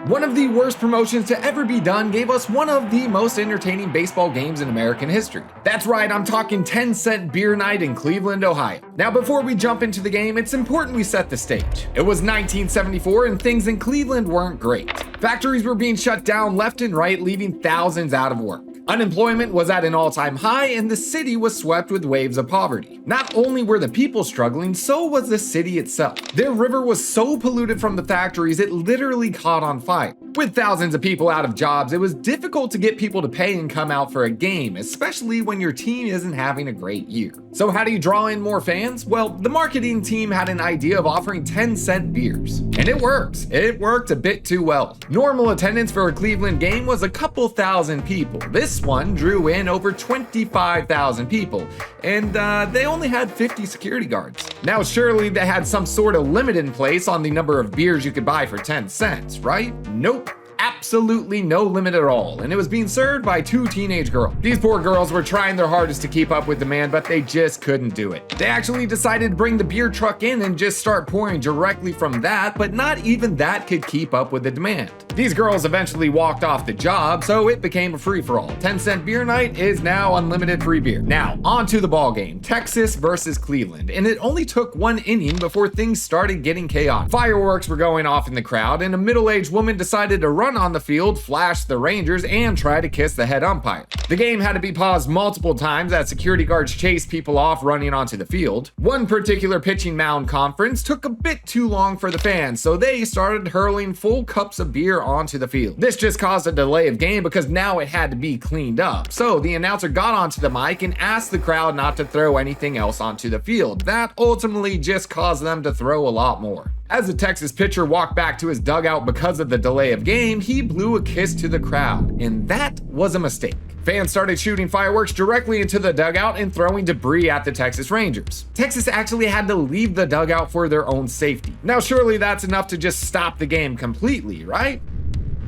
One of the worst promotions to ever be done gave us one of the most entertaining baseball games in American history. That's right, I'm talking 10-cent beer night in Cleveland, Ohio. Now before we jump into the game, it's important we set the stage. It was 1974 and things in Cleveland weren't great. Factories were being shut down left and right, leaving thousands out of work. Unemployment was at an all-time high and the city was swept with waves of poverty. Not only were the people struggling, so was the city itself. Their river was so polluted from the factories it literally caught on fire. With thousands of people out of jobs, it was difficult to get people to pay and come out for a game, especially when your team isn't having a great year. So how do you draw in more fans? Well, the marketing team had an idea of offering 10-cent beers. And it works. It worked a bit too well. Normal attendance for a Cleveland game was a couple thousand people. This one drew in over 25,000 people, and they only had 50 security guards. Now surely they had some sort of limit in place on the number of beers you could buy for 10 cents, right? Nope. Absolutely no limit at all, and it was being served by two teenage girls. These poor girls were trying their hardest to keep up with demand, but they just couldn't do it. They actually decided to bring the beer truck in and just start pouring directly from that, but not even that could keep up with the demand. These girls eventually walked off the job, so it became a free-for-all. 10-cent beer night is now unlimited free beer. Now, on to the ball game. Texas versus Cleveland, and it only took one inning before things started getting chaotic. Fireworks were going off in the crowd, and a middle-aged woman decided to run on the field, flash the Rangers, and try to kiss the head umpire. The game had to be paused multiple times as security guards chased people off running onto the field. One particular pitching mound conference took a bit too long for the fans, so they started hurling full cups of beer onto the field. This just caused a delay of game because now it had to be cleaned up. So the announcer got onto the mic and asked the crowd not to throw anything else onto the field. That ultimately just caused them to throw a lot more. As the Texas pitcher walked back to his dugout because of the delay of game, he blew a kiss to the crowd, and that was a mistake. Fans started shooting fireworks directly into the dugout and throwing debris at the Texas Rangers. Texas actually had to leave the dugout for their own safety. Now surely that's enough to just stop the game completely, right?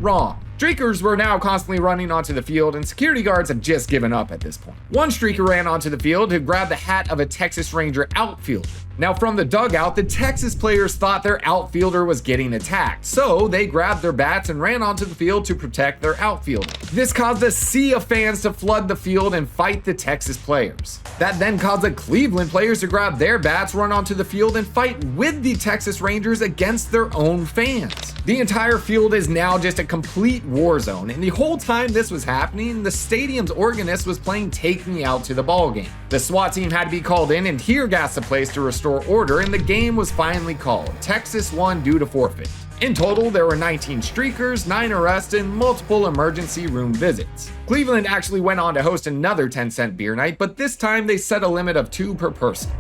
Wrong. Streakers were now constantly running onto the field, and security guards had just given up at this point. One streaker ran onto the field to grab the hat of a Texas Ranger outfielder. Now from the dugout, the Texas players thought their outfielder was getting attacked, so they grabbed their bats and ran onto the field to protect their outfielder. This caused a sea of fans to flood the field and fight the Texas players. That then caused the Cleveland players to grab their bats, run onto the field, and fight with the Texas Rangers against their own fans. The entire field is now just a complete war zone, and the whole time this was happening, the stadium's organist was playing Take Me Out to the Ball Game. The SWAT team had to be called in and tear gas the place to restore order, and the game was finally called. Texas won due to forfeit. In total, there were 19 streakers, 9 arrests, and multiple emergency room visits. Cleveland actually went on to host another 10-cent beer night, but this time they set a limit of 2 per person.